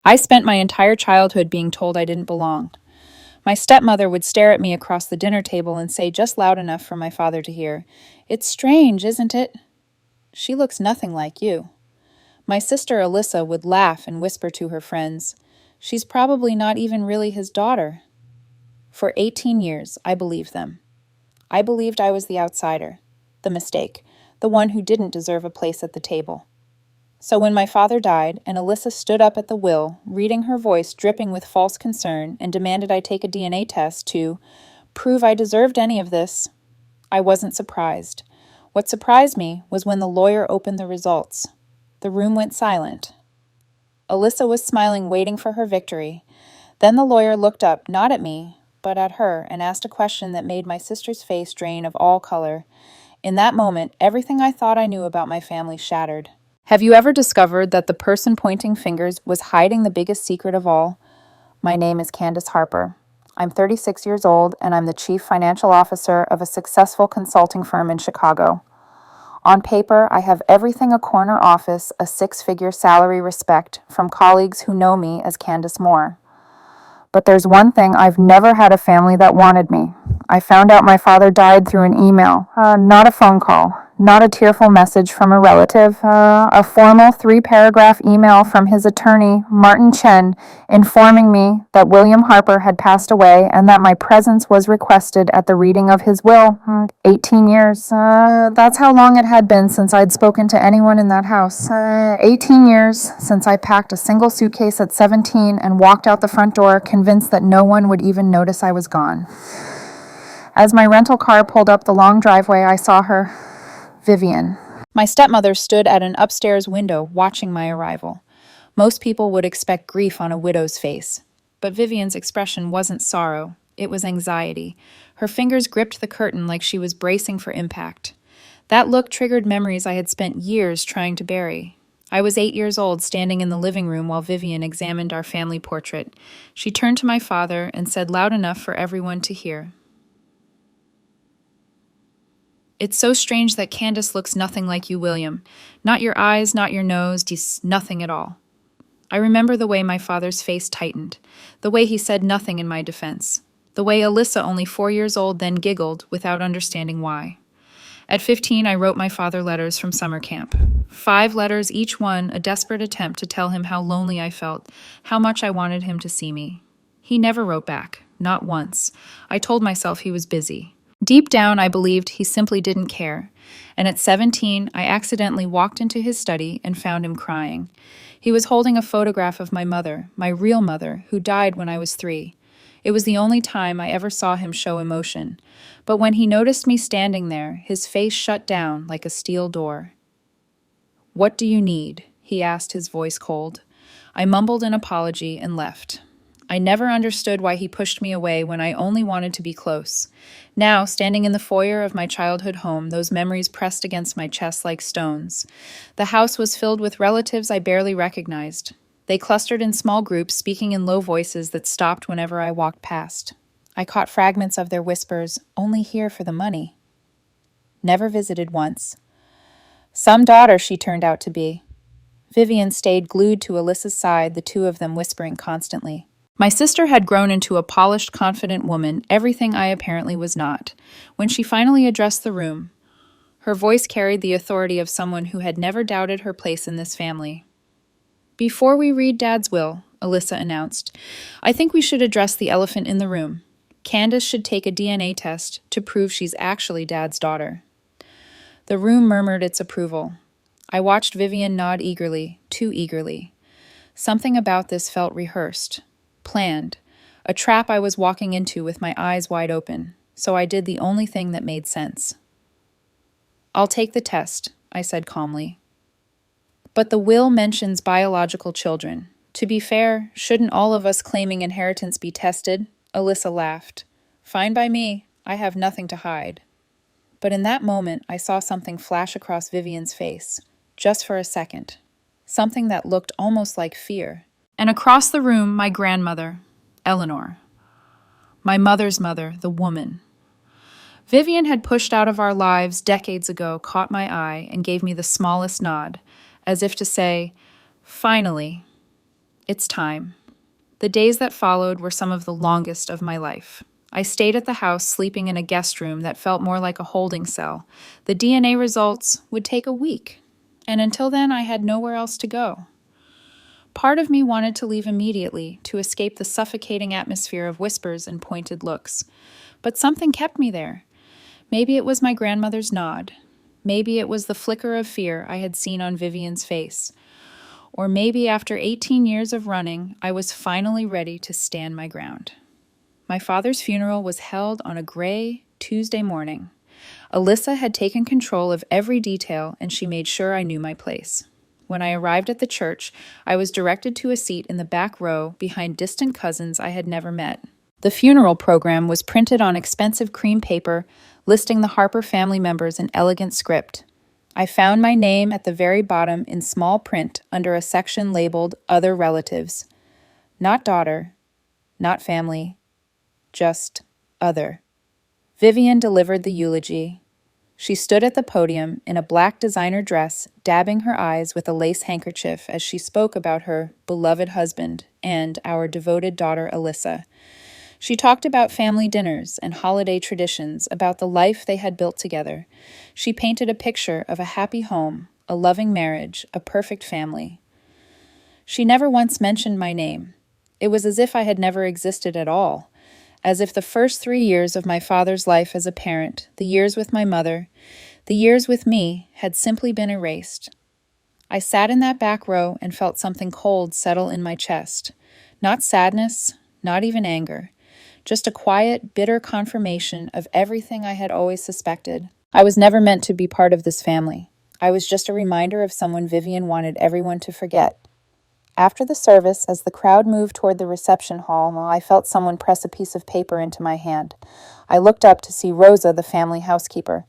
I spent my entire childhood being told I didn't belong. My stepmother would stare at me across the dinner table and say just loud enough for my father to hear, "It's strange, isn't it? She looks nothing like you." My sister Alyssa would laugh and whisper to her friends, "She's probably not even really his daughter." For 18 years, I believed them. I believed I was the outsider, the mistake, the one who didn't deserve a place at the table. So when my father died and Alyssa stood up at the will, reading her voice dripping with false concern, and demanded I take a DNA test to prove I deserved any of this, I wasn't surprised. What surprised me was when the lawyer opened the results. The room went silent. Alyssa was smiling, waiting for her victory. Then the lawyer looked up, not at me, but at her, and asked a question that made my sister's face drain of all color. In that moment, everything I thought I knew about my family shattered. Have you ever discovered that the person pointing fingers was hiding the biggest secret of all? My name is Candace Harper. I'm 36 years old, and I'm the chief financial officer of a successful consulting firm in Chicago. On paper, I have everything a corner office, a six-figure salary, respect from colleagues who know me as Candace Moore. But there's one thing: I've never had a family that wanted me. I found out my father died through an email, not a phone call, not a tearful message from a relative, a formal 3-paragraph email from his attorney, Martin Chen, informing me that William Harper had passed away and that my presence was requested at the reading of his will. 18 years. That's how long it had been since I'd spoken to anyone in that house. 18 years since I packed a single suitcase at 17 and walked out the front door, convinced that no one would even notice I was gone. As my rental car pulled up the long driveway, I saw her, Vivian. My stepmother stood at an upstairs window watching my arrival. Most people would expect grief on a widow's face, but Vivian's expression wasn't sorrow, it was anxiety. Her fingers gripped the curtain like she was bracing for impact. That look triggered memories I had spent years trying to bury. I was 8 years old, standing in the living room while Vivian examined our family portrait. She turned to my father and said loud enough for everyone to hear, "It's so strange that Candace looks nothing like you, William. Not your eyes, not your nose, nothing at all." I remember the way my father's face tightened, the way he said nothing in my defense, the way Alyssa, only 4 years old, then giggled without understanding why. At 15, I wrote my father letters from summer camp. 5 letters, each one a desperate attempt to tell him how lonely I felt, how much I wanted him to see me. He never wrote back, not once. I told myself he was busy. Deep down, I believed he simply didn't care. And at 17, I accidentally walked into his study and found him crying. He was holding a photograph of my mother, my real mother, who died when I was 3. It was the only time I ever saw him show emotion. But when he noticed me standing there, his face shut down like a steel door. "What do you need?" he asked, his voice cold. I mumbled an apology and left. I never understood why he pushed me away when I only wanted to be close. Now, standing in the foyer of my childhood home, those memories pressed against my chest like stones. The house was filled with relatives I barely recognized. They clustered in small groups, speaking in low voices that stopped whenever I walked past. I caught fragments of their whispers, "Only here for the money." Never visited once. Some daughter she turned out to be. Vivian stayed glued to Alyssa's side, the two of them whispering constantly. My sister had grown into a polished, confident woman, everything I apparently was not. When she finally addressed the room, her voice carried the authority of someone who had never doubted her place in this family. "Before we read Dad's will," Alyssa announced, "I think we should address the elephant in the room. Candace should take a DNA test to prove she's actually Dad's daughter." The room murmured its approval. I watched Vivian nod eagerly, too eagerly. Something about this felt rehearsed, planned, a trap I was walking into with my eyes wide open, so I did the only thing that made sense. "I'll take the test," I said calmly. "But the will mentions biological children. To be fair, shouldn't all of us claiming inheritance be tested?" Alyssa laughed. "Fine by me. I have nothing to hide." But in that moment, I saw something flash across Vivian's face, just for a second. Something that looked almost like fear. And across the room, my grandmother, Eleanor. My mother's mother, the woman. Vivian had pushed out of our lives decades ago, caught my eye, and gave me the smallest nod, as if to say, "Finally." It's time. The days that followed were some of the longest of my life. I stayed at the house sleeping in a guest room that felt more like a holding cell. The DNA results would take a week, and until then I had nowhere else to go. Part of me wanted to leave immediately to escape the suffocating atmosphere of whispers and pointed looks, but something kept me there. Maybe it was my grandmother's nod. Maybe it was the flicker of fear I had seen on Vivian's face. Or maybe after 18 years of running, I was finally ready to stand my ground. My father's funeral was held on a gray Tuesday morning. Alyssa had taken control of every detail, and she made sure I knew my place. When I arrived at the church, I was directed to a seat in the back row behind distant cousins I had never met. The funeral program was printed on expensive cream paper, listing the Harper family members in elegant script. I found my name at the very bottom in small print under a section labeled Other Relatives. Not daughter, not family, just other. Vivian delivered the eulogy. She stood at the podium in a black designer dress, dabbing her eyes with a lace handkerchief as she spoke about her beloved husband and our devoted daughter Alyssa. She talked about family dinners and holiday traditions, about the life they had built together. She painted a picture of a happy home, a loving marriage, a perfect family. She never once mentioned my name. It was as if I had never existed at all, as if the first 3 years of my father's life as a parent, the years with my mother, the years with me, had simply been erased. I sat in that back row and felt something cold settle in my chest. Not sadness, not even anger. Just a quiet, bitter confirmation of everything I had always suspected. I was never meant to be part of this family. I was just a reminder of someone Vivian wanted everyone to forget. After the service, as the crowd moved toward the reception hall, I felt someone press a piece of paper into my hand. I looked up to see Rosa, the family housekeeper.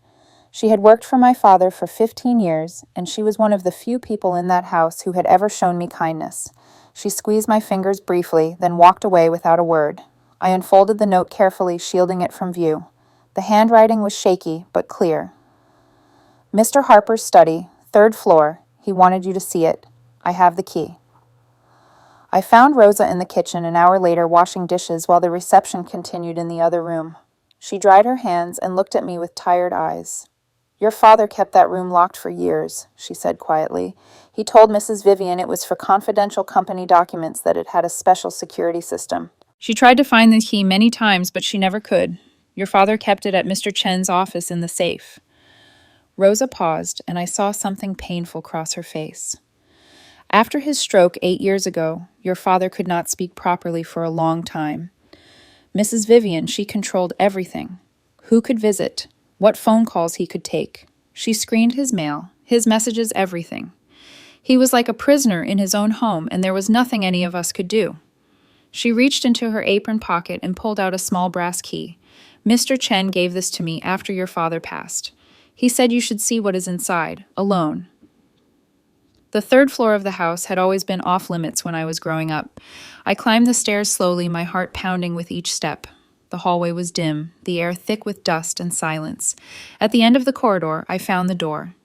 She had worked for my father for 15 years, and she was one of the few people in that house who had ever shown me kindness. She squeezed my fingers briefly, then walked away without a word. I unfolded the note carefully, shielding it from view. The handwriting was shaky, but clear. Mr. Harper's study, 3rd floor. He wanted you to see it. I have the key. I found Rosa in the kitchen an hour later washing dishes while the reception continued in the other room. She dried her hands and looked at me with tired eyes. Your father kept that room locked for years, she said quietly. He told Mrs. Vivian it was for confidential company documents, that it had a special security system. She tried to find the key many times, but she never could. Your father kept it at Mr. Chen's office in the safe. Rosa paused, and I saw something painful cross her face. After his stroke 8 years ago, your father could not speak properly for a long time. Mrs. Vivian, she controlled everything. Who could visit? What phone calls he could take. She screened his mail, his messages, everything. He was like a prisoner in his own home, and there was nothing any of us could do. She reached into her apron pocket and pulled out a small brass key. Mr. Chen gave this to me after your father passed. He said you should see what is inside, alone. The 3rd floor of the house had always been off limits when I was growing up. I climbed the stairs slowly, my heart pounding with each step. The hallway was dim, the air thick with dust and silence. At the end of the corridor, I found the door.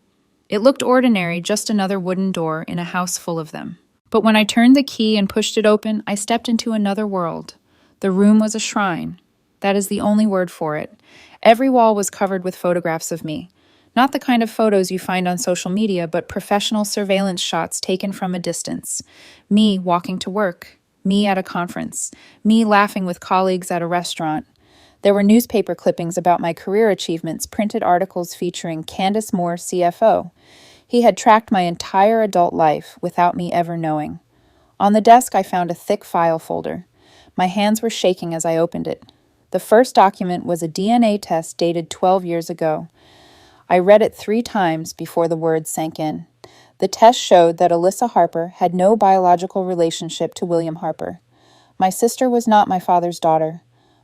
It looked ordinary, just another wooden door in a house full of them. But when I turned the key and pushed it open, I stepped into another world. The room was a shrine. That is the only word for it. Every wall was covered with photographs of me. Not the kind of photos you find on social media, but professional surveillance shots taken from a distance. Me walking to work. Me at a conference. Me laughing with colleagues at a restaurant. There were newspaper clippings about my career achievements, printed articles featuring Candace Moore, CFO. He had tracked my entire adult life without me ever knowing. On the desk, I found a thick file folder. My hands were shaking as I opened it. The first document was a DNA test dated 12 years ago. I read it 3 times before the words sank in. The test showed that Alyssa Harper had no biological relationship to William Harper. My sister was not my father's daughter.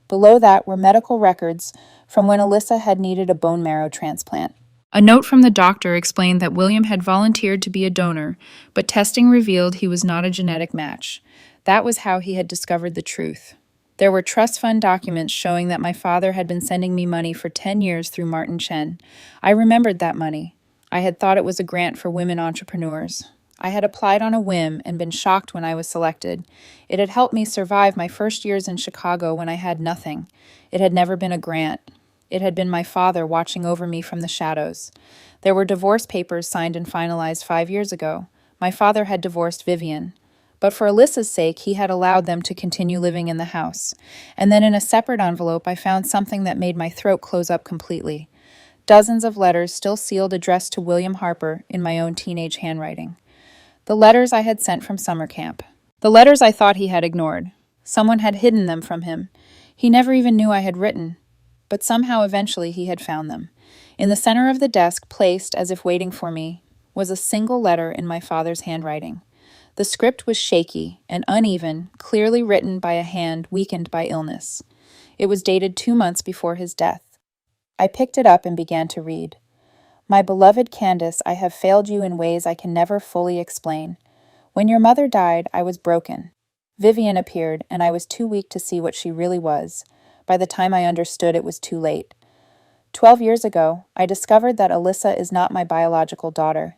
Below that were medical records from when Alyssa had needed a bone marrow transplant. A note from the doctor explained that William had volunteered to be a donor, but testing revealed he was not a genetic match. That was how he had discovered the truth. There were trust fund documents showing that my father had been sending me money for 10 years through Martin Chen. I remembered that money. I had thought it was a grant for women entrepreneurs. I had applied on a whim and been shocked when I was selected. It had helped me survive my first years in Chicago when I had nothing. It had never been a grant. It had been my father watching over me from the shadows. There were divorce papers signed and finalized 5 years ago. My father had divorced Vivian. But for Alyssa's sake, he had allowed them to continue living in the house. And then in a separate envelope, I found something that made my throat close up completely. Dozens of letters still sealed addressed to William Harper in my own teenage handwriting. The letters I had sent from summer camp. The letters I thought he had ignored. Someone had hidden them from him. He never even knew I had written. But somehow eventually he had found them. In the center of the desk, placed as if waiting for me, was a single letter in my father's handwriting. The script was shaky and uneven, clearly written by a hand weakened by illness. It was dated 2 months before his death. I picked it up and began to read. My beloved Candace, I have failed you in ways I can never fully explain. When your mother died, I was broken. Vivian appeared, and I was too weak to see what she really was. By the time I understood, it was too late. 12 years ago, I discovered that Alyssa is not my biological daughter.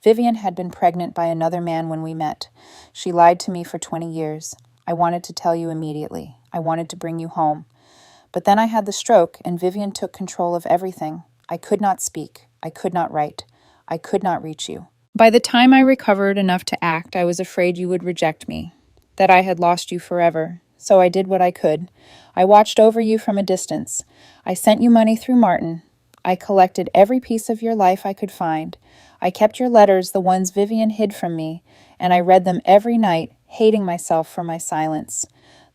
Vivian had been pregnant by another man when we met. She lied to me for 20 years. I wanted to tell you immediately. I wanted to bring you home. But then I had the stroke, and Vivian took control of everything. I could not speak. I could not write. I could not reach you. By the time I recovered enough to act, I was afraid you would reject me, that I had lost you forever. So I did what I could. I watched over you from a distance. I sent you money through Martin. I collected every piece of your life I could find. I kept your letters, the ones Vivian hid from me, and I read them every night, hating myself for my silence.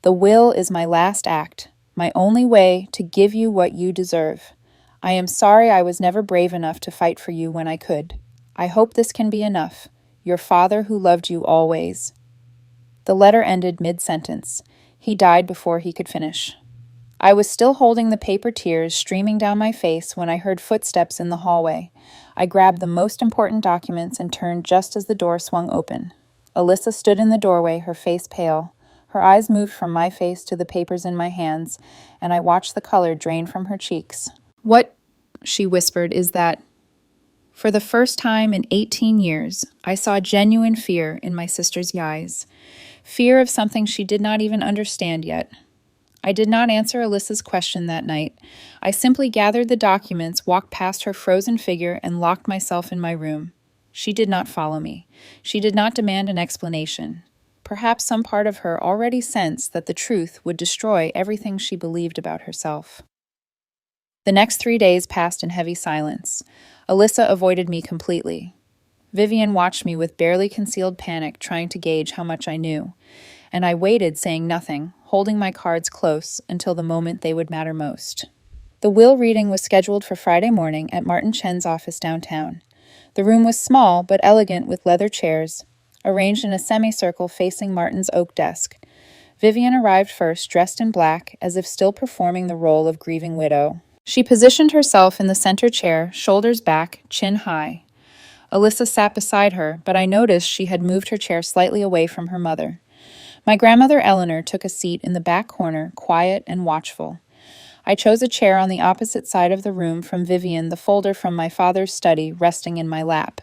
The will is my last act, my only way to give you what you deserve. I am sorry I was never brave enough to fight for you when I could. I hope this can be enough. Your father who loved you always. The letter ended mid-sentence. He died before he could finish. I was still holding the paper tears streaming down my face when I heard footsteps in the hallway. I grabbed the most important documents and turned just as the door swung open. Alyssa stood in the doorway, her face pale. Her eyes moved from my face to the papers in my hands, and I watched the color drain from her cheeks. What, she whispered, is that? For the first time in 18 years, I saw genuine fear in my sister's eyes. Fear of something she did not even understand yet. I did not answer Alyssa's question that night. I simply gathered the documents, walked past her frozen figure, and locked myself in my room. She did not follow me. She did not demand an explanation. Perhaps some part of her already sensed that the truth would destroy everything she believed about herself. The next 3 days passed in heavy silence. Alyssa avoided me completely. Vivian watched me with barely concealed panic, trying to gauge how much I knew. And I waited, saying nothing, holding my cards close until the moment they would matter most. The will reading was scheduled for Friday morning at Martin Chen's office downtown. The room was small but elegant with leather chairs, arranged in a semicircle facing Martin's oak desk. Vivian arrived first, dressed in black, as if still performing the role of grieving widow. She positioned herself in the center chair, shoulders back, chin high. Alyssa sat beside her, but I noticed she had moved her chair slightly away from her mother. My grandmother Eleanor took a seat in the back corner, quiet and watchful. I chose a chair on the opposite side of the room from Vivian, the folder from my father's study resting in my lap.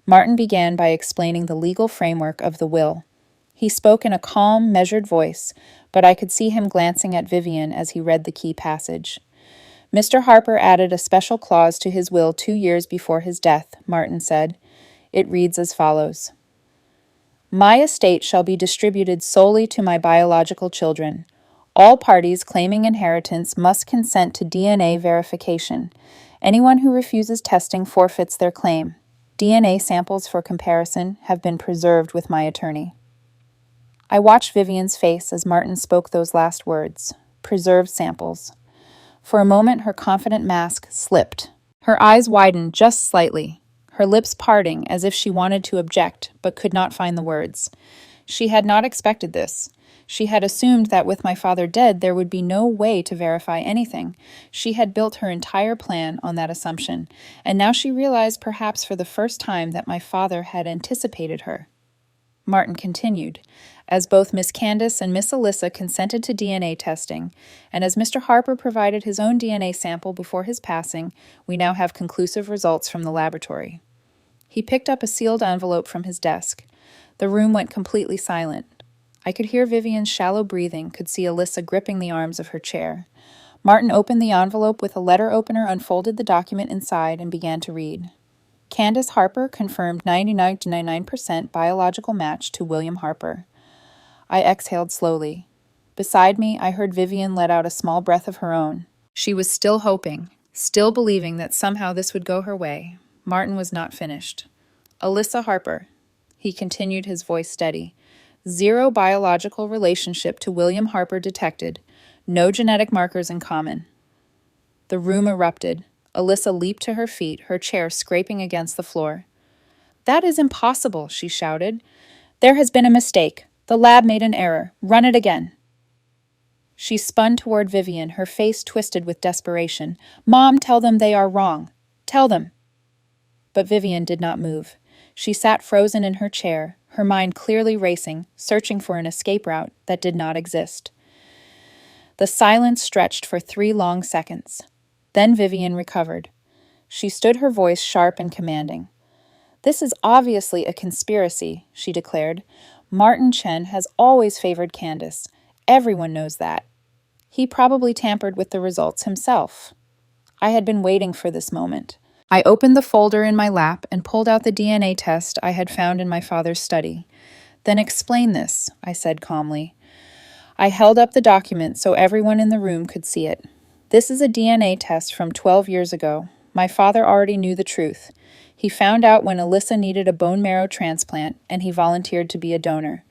Martin began by explaining the legal framework of the will. He spoke in a calm, measured voice, but I could see him glancing at Vivian as he read the key passage. Mr. Harper added a special clause to his will 2 years before his death, Martin said. It reads as follows. My estate shall be distributed solely to my biological children. All parties claiming inheritance must consent to DNA verification. Anyone who refuses testing forfeits their claim. DNA samples for comparison have been preserved with my attorney. I watched Vivian's face as Martin spoke those last words. Preserved samples. For a moment, her confident mask slipped. Her eyes widened just slightly, her lips parting as if she wanted to object, but could not find the words. She had not expected this. She had assumed that with my father dead, there would be no way to verify anything. She had built her entire plan on that assumption, and now she realized perhaps for the first time that my father had anticipated her. Martin continued. As both Miss Candace and Miss Alyssa consented to DNA testing, and as Mr. Harper provided his own DNA sample before his passing, we now have conclusive results from the laboratory. He picked up a sealed envelope from his desk. The room went completely silent. I could hear Vivian's shallow breathing, could see Alyssa gripping the arms of her chair. Martin opened the envelope with a letter opener, unfolded the document inside, and began to read. Candace Harper confirmed 99.99% biological match to William Harper. I exhaled slowly. Beside me, I heard Vivian let out a small breath of her own. She was still hoping, still believing that somehow this would go her way. Martin was not finished. Alyssa Harper, he continued, his voice steady. 0 biological relationship to William Harper detected. No genetic markers in common. The room erupted. Alyssa leaped to her feet, her chair scraping against the floor. That is impossible, she shouted. There has been a mistake. The lab made an error. Run it again. She spun toward Vivian, her face twisted with desperation. Mom, tell them they are wrong. Tell them. But Vivian did not move. She sat frozen in her chair, her mind clearly racing, searching for an escape route that did not exist. The silence stretched for 3 long seconds. Then Vivian recovered. She stood, her voice sharp and commanding. This is obviously a conspiracy, she declared. Martin Chen has always favored Candace. Everyone knows that. He probably tampered with the results himself. I had been waiting for this moment. I opened the folder in my lap and pulled out the DNA test I had found in my father's study. Then explain this, I said calmly. I held up the document so everyone in the room could see it. This is a DNA test from 12 years ago. My father already knew the truth. He found out when Alyssa needed a bone marrow transplant, and he volunteered to be a donor.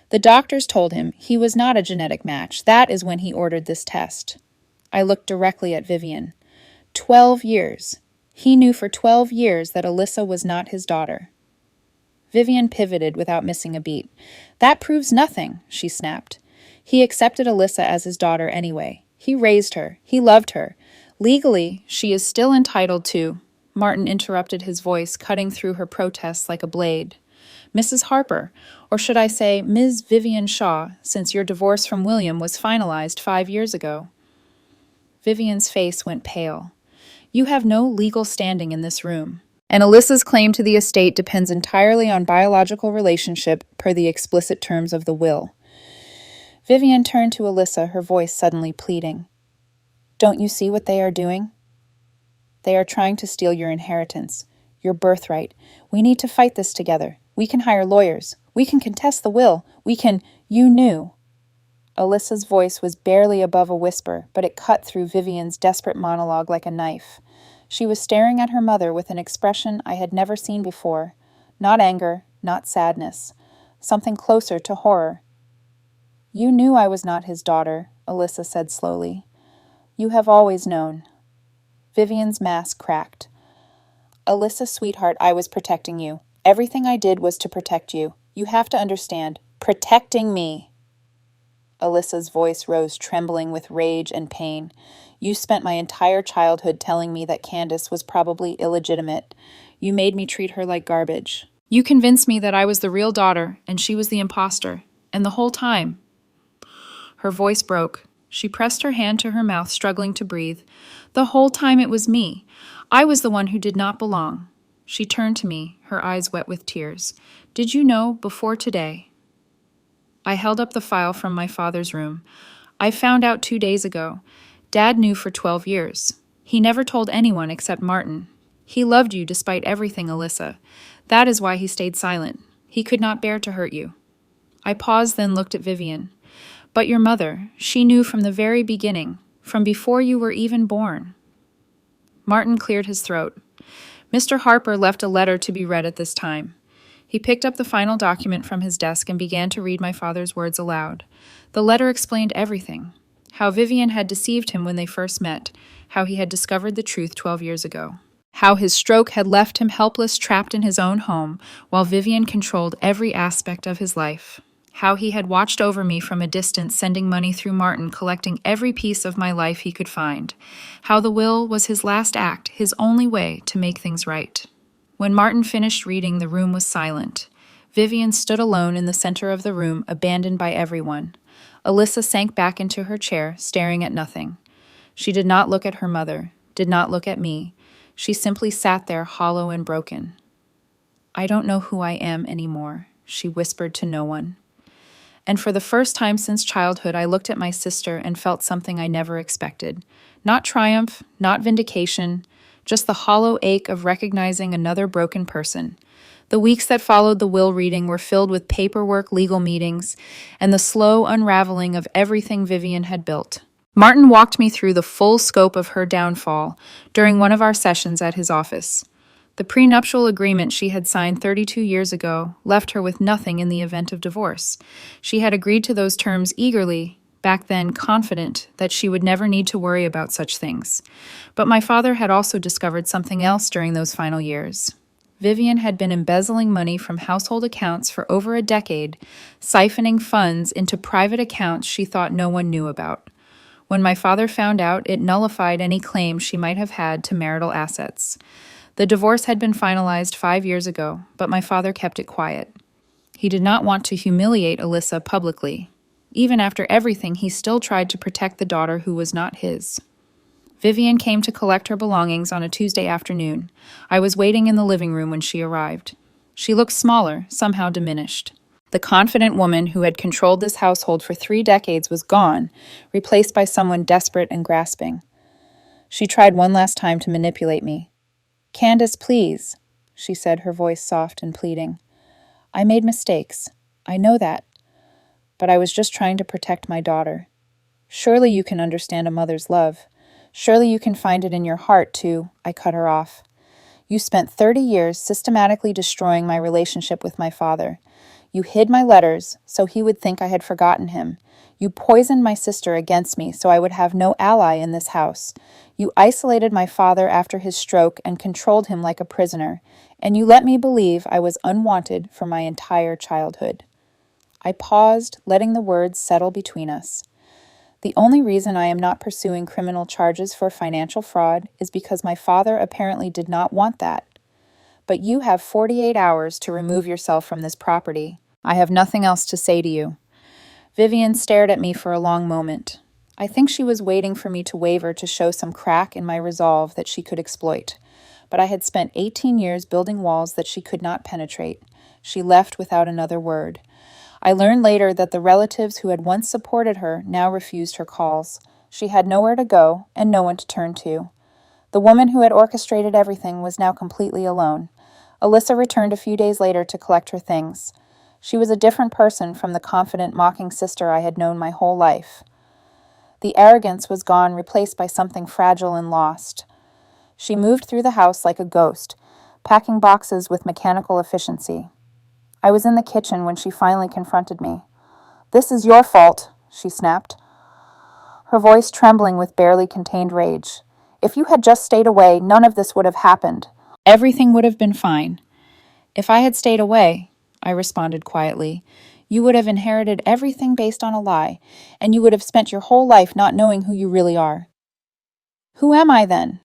The doctors told him he was not a genetic match. That is when he ordered this test. I looked directly at Vivian. 12 years. He knew for 12 years that Alyssa was not his daughter. Vivian pivoted without missing a beat. That proves nothing, she snapped. He accepted Alyssa as his daughter anyway. He raised her. He loved her. Legally, she is still entitled to... Martin interrupted, his voice cutting through her protests like a blade. Mrs. Harper, or should I say Ms. Vivian Shaw, since your divorce from William was finalized 5 years ago. Vivian's face went pale. You have no legal standing in this room, and Alyssa's claim to the estate depends entirely on biological relationship per the explicit terms of the will. Vivian turned to Alyssa, her voice suddenly pleading. Don't you see what they are doing? They are trying to steal your inheritance, your birthright. We need to fight this together. We can hire lawyers. We can contest the will. You knew. Alyssa's voice was barely above a whisper, but it cut through Vivian's desperate monologue like a knife. She was staring at her mother with an expression I had never seen before. Not anger, not sadness. Something closer to horror. You knew I was not his daughter, Alyssa said slowly. You have always known. Vivian's mask cracked. Alyssa, sweetheart, I was protecting you. Everything I did was to protect you. You have to understand. Protecting me. Alyssa's voice rose, trembling with rage and pain. You spent my entire childhood telling me that Candace was probably illegitimate. You made me treat her like garbage. You convinced me that I was the real daughter and she was the imposter. And the whole time... Her voice broke. She pressed her hand to her mouth, struggling to breathe. The whole time it was me. I was the one who did not belong. She turned to me, her eyes wet with tears. Did you know before today? I held up the file from my father's room. I found out 2 days ago. Dad knew for 12 years. He never told anyone except Martin. He loved you despite everything, Alyssa. That is why he stayed silent. He could not bear to hurt you. I paused, then looked at Vivian. But your mother, she knew from the very beginning, from before you were even born. Martin cleared his throat. Mr. Harper left a letter to be read at this time. He picked up the final document from his desk and began to read my father's words aloud. The letter explained everything. How Vivian had deceived him when they first met, how he had discovered the truth 12 years ago. How his stroke had left him helpless, trapped in his own home, while Vivian controlled every aspect of his life. How he had watched over me from a distance, sending money through Martin, collecting every piece of my life he could find. How the will was his last act, his only way to make things right. When Martin finished reading, the room was silent. Vivian stood alone in the center of the room, abandoned by everyone. Alyssa sank back into her chair, staring at nothing. She did not look at her mother, did not look at me. She simply sat there, hollow and broken. I don't know who I am anymore, she whispered to no one. And for the first time since childhood, I looked at my sister and felt something I never expected. Not triumph, not vindication, just the hollow ache of recognizing another broken person. The weeks that followed the will reading were filled with paperwork, legal meetings, and the slow unraveling of everything Vivian had built. Martin walked me through the full scope of her downfall during one of our sessions at his office. The prenuptial agreement she had signed 32 years ago left her with nothing in the event of divorce. She had agreed to those terms eagerly, back then confident that she would never need to worry about such things. But my father had also discovered something else during those final years. Vivian had been embezzling money from household accounts for over a decade, siphoning funds into private accounts she thought no one knew about. When my father found out, it nullified any claim she might have had to marital assets. The divorce had been finalized 5 years ago, but my father kept it quiet. He did not want to humiliate Alyssa publicly. Even after everything, he still tried to protect the daughter who was not his. Vivian came to collect her belongings on a Tuesday afternoon. I was waiting in the living room when she arrived. She looked smaller, somehow diminished. The confident woman who had controlled this household for 3 decades was gone, replaced by someone desperate and grasping. She tried one last time to manipulate me. "Candace, please," she said, her voice soft and pleading. "I made mistakes. I know that. But I was just trying to protect my daughter. Surely you can understand a mother's love. Surely you can find it in your heart to—" I cut her off. "You spent 30 years systematically destroying my relationship with my father. You hid my letters so he would think I had forgotten him. You poisoned my sister against me so I would have no ally in this house. You isolated my father after his stroke and controlled him like a prisoner. And you let me believe I was unwanted for my entire childhood." I paused, letting the words settle between us. "The only reason I am not pursuing criminal charges for financial fraud is because my father apparently did not want that. But you have 48 hours to remove yourself from this property. I have nothing else to say to you." Vivian stared at me for a long moment. I think she was waiting for me to waver to show some crack in my resolve that she could exploit. But I had spent 18 years building walls that she could not penetrate. She left without another word. I learned later that the relatives who had once supported her now refused her calls. She had nowhere to go and no one to turn to. The woman who had orchestrated everything was now completely alone. Alyssa returned a few days later to collect her things. She was a different person from the confident, mocking sister I had known my whole life. The arrogance was gone, replaced by something fragile and lost. She moved through the house like a ghost, packing boxes with mechanical efficiency. I was in the kitchen when she finally confronted me. "This is your fault," she snapped, her voice trembling with barely contained rage. "If you had just stayed away, none of this would have happened. Everything would have been fine." "If I had stayed away," I responded quietly, "you would have inherited everything based on a lie, and you would have spent your whole life not knowing who you really are." "Who am I then?"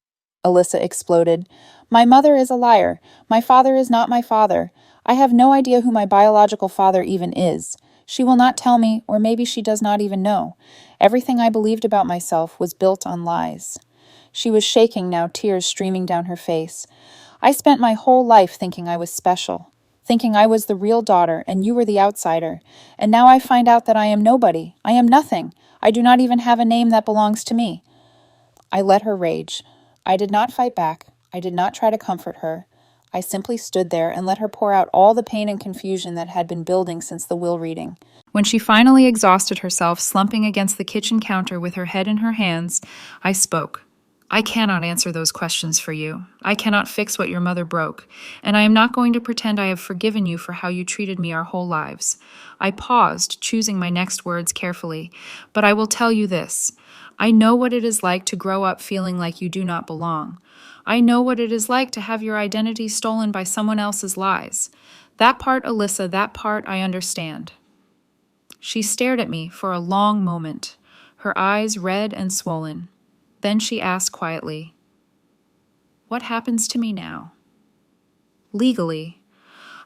Alyssa exploded. "My mother is a liar. My father is not my father. I have no idea who my biological father even is. She will not tell me, or maybe she does not even know. Everything I believed about myself was built on lies." She was shaking now, tears streaming down her face. "I spent my whole life thinking I was special, thinking I was the real daughter and you were the outsider. And now I find out that I am nobody. I am nothing. I do not even have a name that belongs to me." I let her rage. I did not fight back. I did not try to comfort her. I simply stood there and let her pour out all the pain and confusion that had been building since the will reading. When she finally exhausted herself, slumping against the kitchen counter with her head in her hands, I spoke. "I cannot answer those questions for you. I cannot fix what your mother broke, and I am not going to pretend I have forgiven you for how you treated me our whole lives." I paused, choosing my next words carefully, "But I will tell you this. I know what it is like to grow up feeling like you do not belong. I know what it is like to have your identity stolen by someone else's lies. That part, Alyssa, that part I understand." She stared at me for a long moment, her eyes red and swollen. Then she asked quietly, "What happens to me now?" "Legally,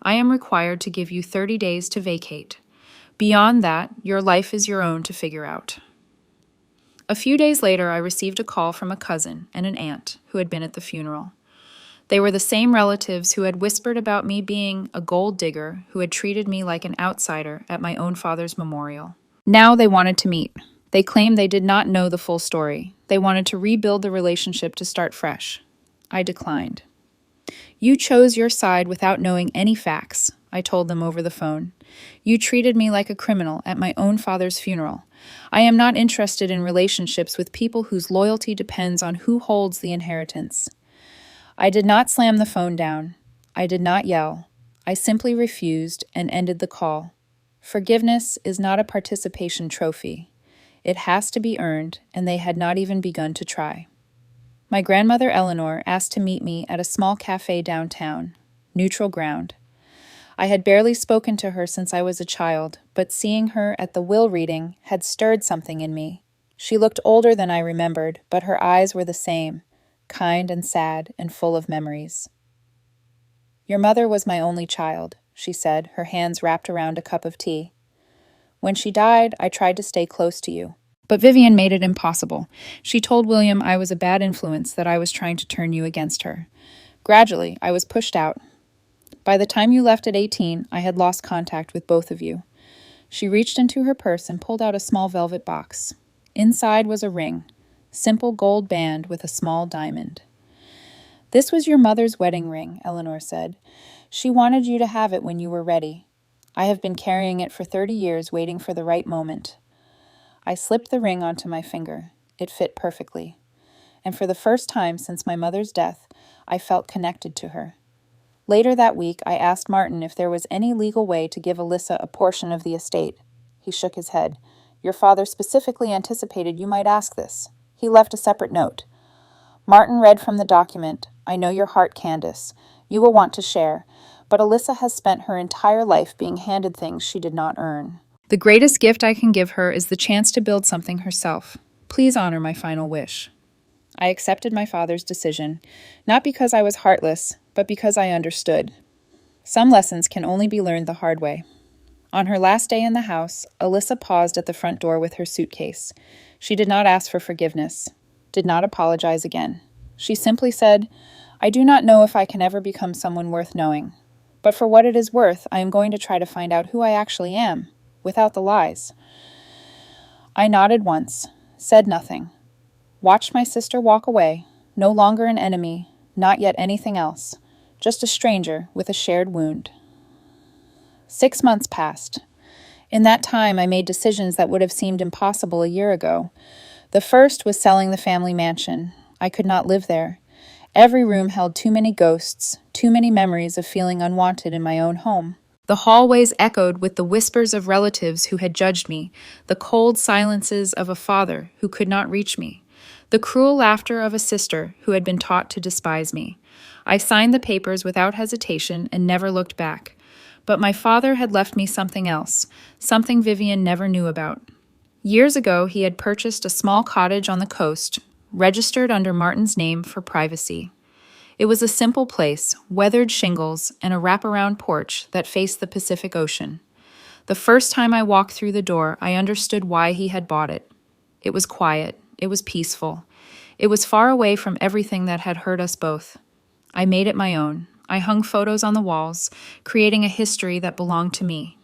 I am required to give you 30 days to vacate. Beyond that, your life is your own to figure out." A few days later, I received a call from a cousin and an aunt who had been at the funeral. They were the same relatives who had whispered about me being a gold digger who had treated me like an outsider at my own father's memorial. Now they wanted to meet. They claimed they did not know the full story. They wanted to rebuild the relationship to start fresh. I declined. You chose your side without knowing any facts, I told them over the phone. You treated me like a criminal at my own father's funeral. I am not interested in relationships with people whose loyalty depends on who holds the inheritance. I did not slam the phone down. I did not yell. I simply refused and ended the call. Forgiveness is not a participation trophy. It has to be earned, and they had not even begun to try. My grandmother Eleanor asked to meet me at a small cafe downtown, neutral ground. I had barely spoken to her since I was a child, but seeing her at the will reading had stirred something in me. She looked older than I remembered, but her eyes were the same, kind and sad and full of memories. Your mother was my only child, she said, her hands wrapped around a cup of tea. When she died, I tried to stay close to you. But Vivian made it impossible. She told William I was a bad influence, that I was trying to turn you against her. Gradually, I was pushed out. By the time you left at 18, I had lost contact with both of you. She reached into her purse and pulled out a small velvet box. Inside was a ring, simple gold band with a small diamond. This was your mother's wedding ring, Eleanor said. She wanted you to have it when you were ready. I have been carrying it for 30 years, waiting for the right moment. I slipped the ring onto my finger. It fit perfectly. And for the first time since my mother's death, I felt connected to her. Later that week, I asked Martin if there was any legal way to give Alyssa a portion of the estate. He shook his head. Your father specifically anticipated you might ask this. He left a separate note. Martin read from the document, I know your heart, Candace. You will want to share, but Alyssa has spent her entire life being handed things she did not earn. The greatest gift I can give her is the chance to build something herself. Please honor my final wish. I accepted my father's decision, not because I was heartless, but because I understood. Some lessons can only be learned the hard way. On her last day in the house, Alyssa paused at the front door with her suitcase. She did not ask for forgiveness, did not apologize again. She simply said, I do not know if I can ever become someone worth knowing, but for what it is worth, I am going to try to find out who I actually am, without the lies. I nodded once, said nothing. Watched my sister walk away, no longer an enemy, not yet anything else, just a stranger with a shared wound. 6 months passed. In that time, I made decisions that would have seemed impossible a year ago. The first was selling the family mansion. I could not live there. Every room held too many ghosts, too many memories of feeling unwanted in my own home. The hallways echoed with the whispers of relatives who had judged me, the cold silences of a father who could not reach me, the cruel laughter of a sister who had been taught to despise me. I signed the papers without hesitation and never looked back. But my father had left me something else, something Vivian never knew about. Years ago, he had purchased a small cottage on the coast, registered under Martin's name for privacy. It was a simple place, weathered shingles, and a wraparound porch that faced the Pacific Ocean. The first time I walked through the door, I understood why he had bought it. It was quiet. It was peaceful. It was far away from everything that had hurt us both. I made it my own. I hung photos on the walls, creating a history that belonged to me.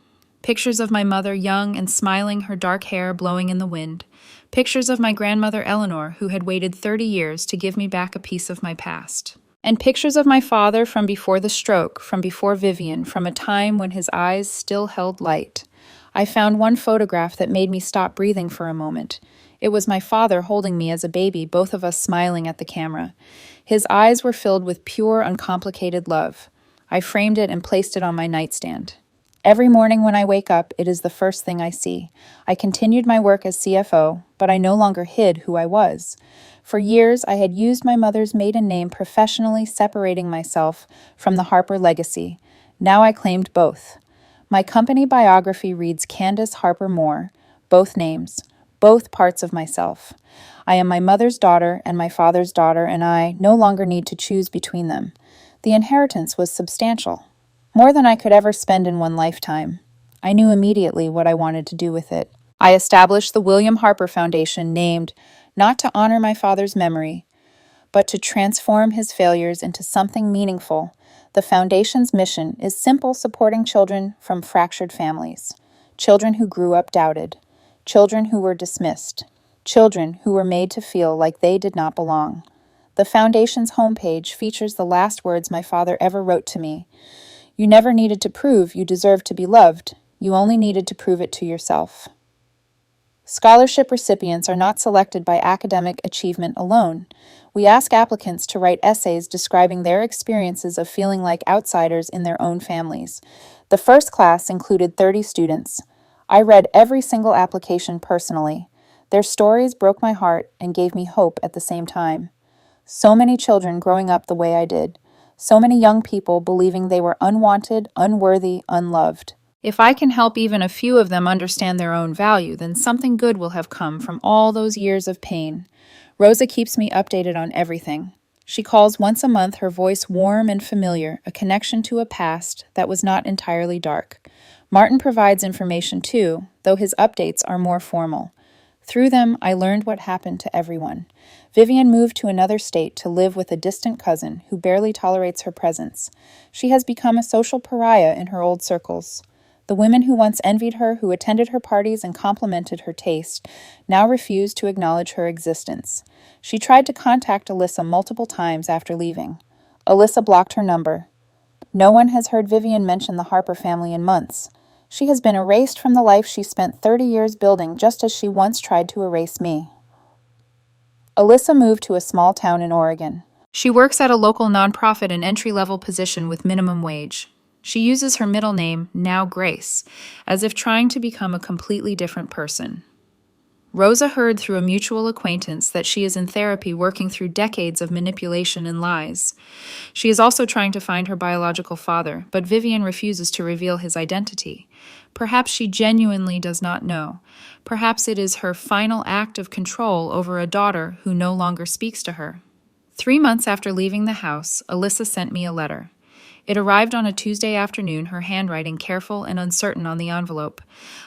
Pictures of my mother, young and smiling, her dark hair blowing in the wind. Pictures of my grandmother, Eleanor, who had waited 30 years to give me back a piece of my past. And pictures of my father from before the stroke, from before Vivian, from a time when his eyes still held light. I found one photograph that made me stop breathing for a moment. It was my father holding me as a baby, both of us smiling at the camera. His eyes were filled with pure, uncomplicated love. I framed it and placed it on my nightstand. Every morning when I wake up, it is the first thing I see. I continued my work as CFO, but I no longer hid who I was. For years, I had used my mother's maiden name professionally, separating myself from the Harper legacy. Now I claimed both. My company biography reads Candace Harper Moore, both names, both parts of myself. I am my mother's daughter and my father's daughter, and I no longer need to choose between them. The inheritance was substantial, more than I could ever spend in one lifetime. I knew immediately what I wanted to do with it. I established the William Harper Foundation, named not to honor my father's memory, but to transform his failures into something meaningful. The Foundation's mission is simple: supporting children from fractured families, children who grew up doubted, children who were dismissed, children who were made to feel like they did not belong. The Foundation's homepage features the last words my father ever wrote to me. You never needed to prove you deserved to be loved. You only needed to prove it to yourself. Scholarship recipients are not selected by academic achievement alone. We ask applicants to write essays describing their experiences of feeling like outsiders in their own families. The first class included 30 students. I read every single application personally. Their stories broke my heart and gave me hope at the same time. So many children growing up the way I did. So many young people believing they were unwanted, unworthy, unloved. If I can help even a few of them understand their own value, then something good will have come from all those years of pain. Rosa keeps me updated on everything. She calls once a month, her voice warm and familiar, a connection to a past that was not entirely dark. Martin provides information too, though his updates are more formal. Through them, I learned what happened to everyone. Vivian moved to another state to live with a distant cousin who barely tolerates her presence. She has become a social pariah in her old circles. The women who once envied her, who attended her parties and complimented her taste, now refuse to acknowledge her existence. She tried to contact Alyssa multiple times after leaving. Alyssa blocked her number. No one has heard Vivian mention the Harper family in months. She has been erased from the life she spent 30 years building, just as she once tried to erase me. Alyssa moved to a small town in Oregon. She works at a local nonprofit, an entry-level position with minimum wage. She uses her middle name, now Grace, as if trying to become a completely different person. Rosa heard through a mutual acquaintance that she is in therapy working through decades of manipulation and lies. She is also trying to find her biological father, but Vivian refuses to reveal his identity. Perhaps she genuinely does not know. Perhaps it is her final act of control over a daughter who no longer speaks to her. 3 months after leaving the house, Alyssa sent me a letter. It arrived on a Tuesday afternoon, her handwriting careful and uncertain on the envelope.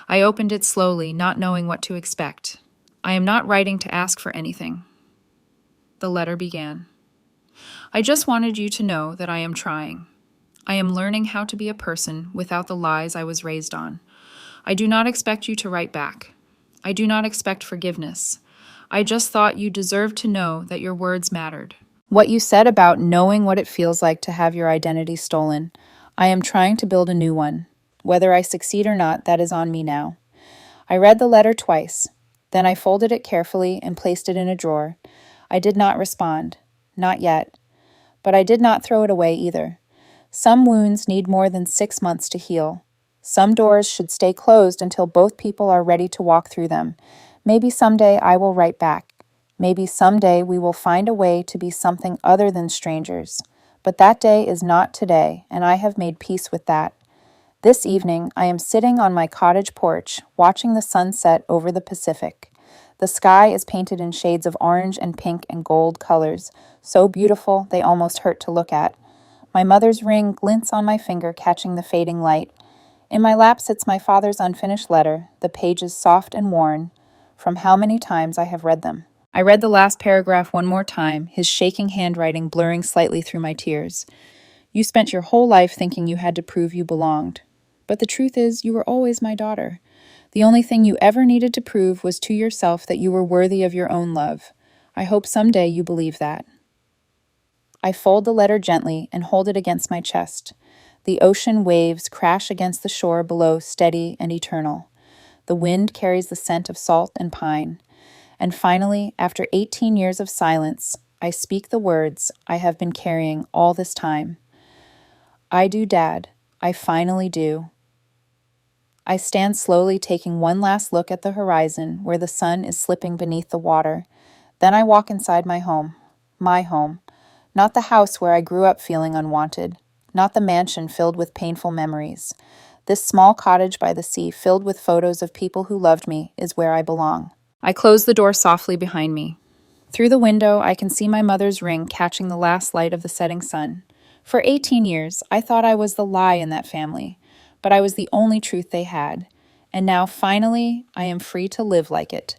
I opened it slowly, not knowing what to expect. I am not writing to ask for anything. The letter began. I just wanted you to know that I am trying. I am learning how to be a person without the lies I was raised on. I do not expect you to write back. I do not expect forgiveness. I just thought you deserved to know that your words mattered. What you said about knowing what it feels like to have your identity stolen. I am trying to build a new one. Whether I succeed or not, that is on me now. I read the letter twice. Then I folded it carefully and placed it in a drawer. I did not respond. Not yet. But I did not throw it away either. Some wounds need more than 6 months to heal. Some doors should stay closed until both people are ready to walk through them. Maybe someday I will write back. Maybe someday we will find a way to be something other than strangers. But that day is not today, and I have made peace with that. This evening, I am sitting on my cottage porch, watching the sunset over the Pacific. The sky is painted in shades of orange and pink and gold colors, so beautiful they almost hurt to look at. My mother's ring glints on my finger, catching the fading light. In my lap sits my father's unfinished letter, the pages soft and worn, from how many times I have read them. I read the last paragraph one more time, his shaking handwriting blurring slightly through my tears. You spent your whole life thinking you had to prove you belonged. But the truth is, you were always my daughter. The only thing you ever needed to prove was to yourself that you were worthy of your own love. I hope someday you believe that. I fold the letter gently and hold it against my chest. The ocean waves crash against the shore below, steady and eternal. The wind carries the scent of salt and pine. And finally, after 18 years of silence, I speak the words I have been carrying all this time. I do, Dad. I finally do. I stand slowly, taking one last look at the horizon where the sun is slipping beneath the water. Then I walk inside my home. My home. Not the house where I grew up feeling unwanted. Not the mansion filled with painful memories. This small cottage by the sea, filled with photos of people who loved me, is where I belong. I close the door softly behind me. Through the window, I can see my mother's ring catching the last light of the setting sun. For 18 years, I thought I was the lie in that family, but I was the only truth they had. And now, finally, I am free to live like it.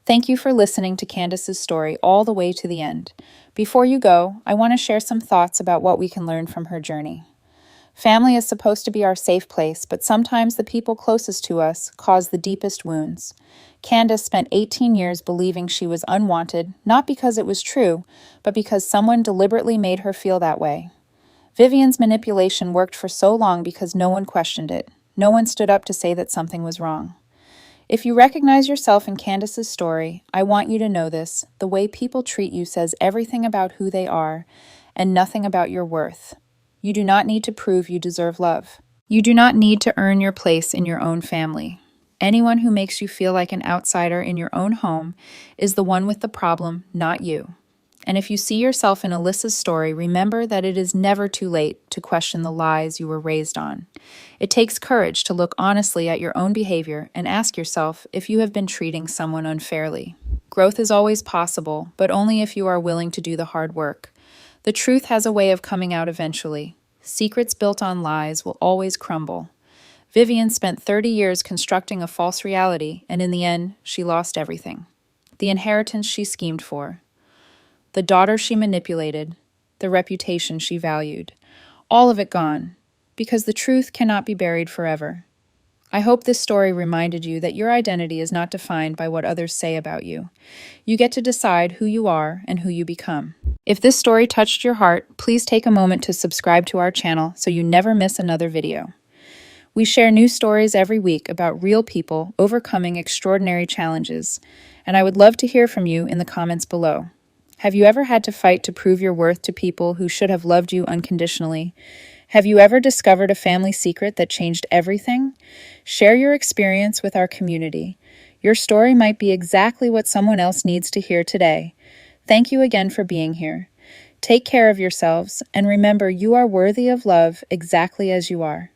Thank you for listening to Candace's story all the way to the end. Before you go, I want to share some thoughts about what we can learn from her journey. Family is supposed to be our safe place, but sometimes the people closest to us cause the deepest wounds. Candace spent 18 years believing she was unwanted, not because it was true, but because someone deliberately made her feel that way. Vivian's manipulation worked for so long because no one questioned it. No one stood up to say that something was wrong. If you recognize yourself in Candace's story, I want you to know this: the way people treat you says everything about who they are and nothing about your worth. You do not need to prove you deserve love. You do not need to earn your place in your own family. Anyone who makes you feel like an outsider in your own home is the one with the problem, not you. And if you see yourself in Alyssa's story, remember that it is never too late to question the lies you were raised on. It takes courage to look honestly at your own behavior and ask yourself if you have been treating someone unfairly. Growth is always possible, but only if you are willing to do the hard work. The truth has a way of coming out eventually. Secrets built on lies will always crumble. Vivian spent 30 years constructing a false reality, and in the end, she lost everything. The inheritance she schemed for, the daughter she manipulated, the reputation she valued. All of it gone, because the truth cannot be buried forever. I hope this story reminded you that your identity is not defined by what others say about you. You get to decide who you are and who you become. If this story touched your heart, please take a moment to subscribe to our channel so you never miss another video. We share new stories every week about real people overcoming extraordinary challenges, and I would love to hear from you in the comments below. Have you ever had to fight to prove your worth to people who should have loved you unconditionally? Have you ever discovered a family secret that changed everything? Share your experience with our community. Your story might be exactly what someone else needs to hear today. Thank you again for being here. Take care of yourselves, and remember, you are worthy of love exactly as you are.